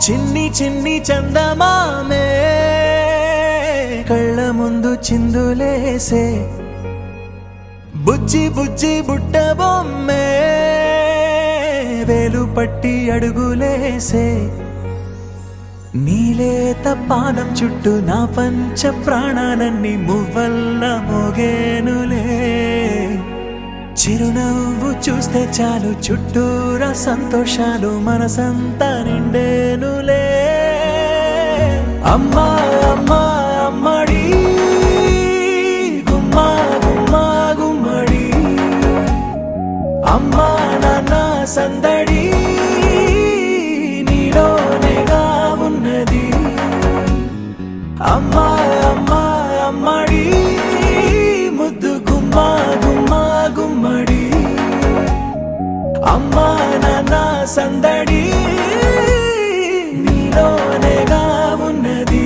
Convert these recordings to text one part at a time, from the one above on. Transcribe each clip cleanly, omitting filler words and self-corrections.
చిన్ని చిన్ని చందమామే కళ్ళ ముందు చిందులేసే బుజ్జి బుజ్జి బుట్ట బొమ్మే వేలు పట్టి అడుగులేసే నీలేత పానం చుట్టూ నా పంచ ప్రాణాలన్నీ మువ్వల్ల మోగేనులే చిరునవ్వు చూస్తే చాలు చుట్టూరా సంతోషాలు మనసంతా నిండేనులే అమ్మా అమ్మా అమ్మడి గుమ్మా గుమ్మా గుమ్మడి అమ్మా నాన్న సందడి నీలోనేగా ఉన్నది అమ్మా అమ్మా అమ్మడి ముద్దు గుమ్మా గుమ్మా గుమ్మడి అమ్మా నాన్న సందడి నీలోనేగా ఉన్నది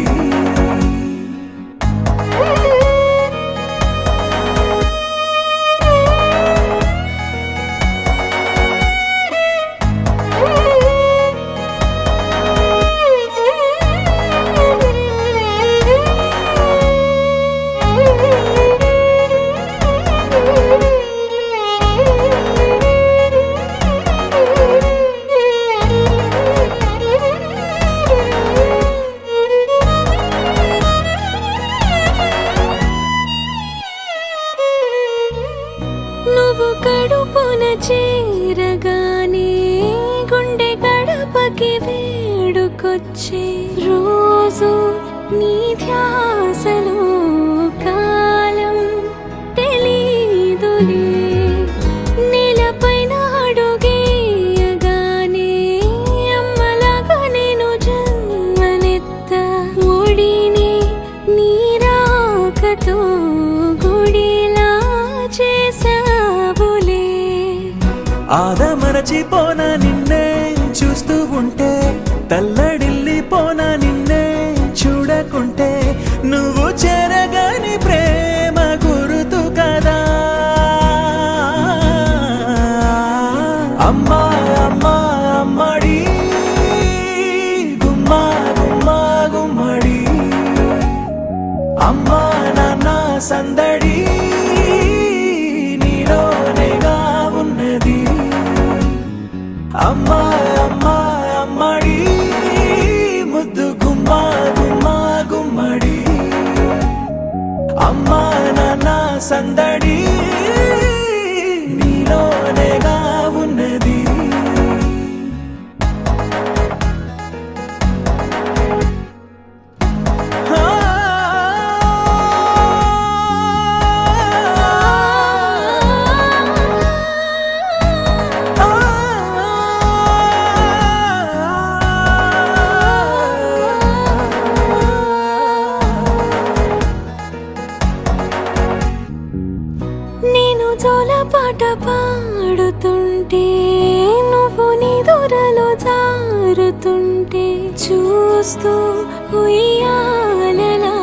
నువ్వు కడుపున చేరగానే గుండె గడపకి వేడుకొచ్చే రోజు నీ ధ్యాసలో కాలం తెలీదులే నేలపైన అడుగేయగానే అమ్మలాగా నేను జన్మనెత్త ఒడిని నీ రాకతో గుడిలా చేసావులే ఆదమరచిపోనా నిన్నే చూస్తూ ఉంటే తల్లడిల్లిపోనా నిన్నే చూడకుంటే నువ్వు చెరగని ప్రేమ గురుతు కదా అమ్మా అమ్మా అమ్మడి గుమ్మా గుమ్మా గుమ్మడి అమ్మా నాన్న సందడి నీలోనేగా ఉన్నది అమ్మా అమ్మా అమ్మడి ముద్దు గుమ్మా గుమ్మా గుమ్మడి అమ్మా నాన్న సందడి నీలోనేగా ఉన్నది నేను జోలపాట పాడుతుంటే నువ్వు నీ దూరలో జారుతుంటే చూస్తూ ఉయ్యాలలా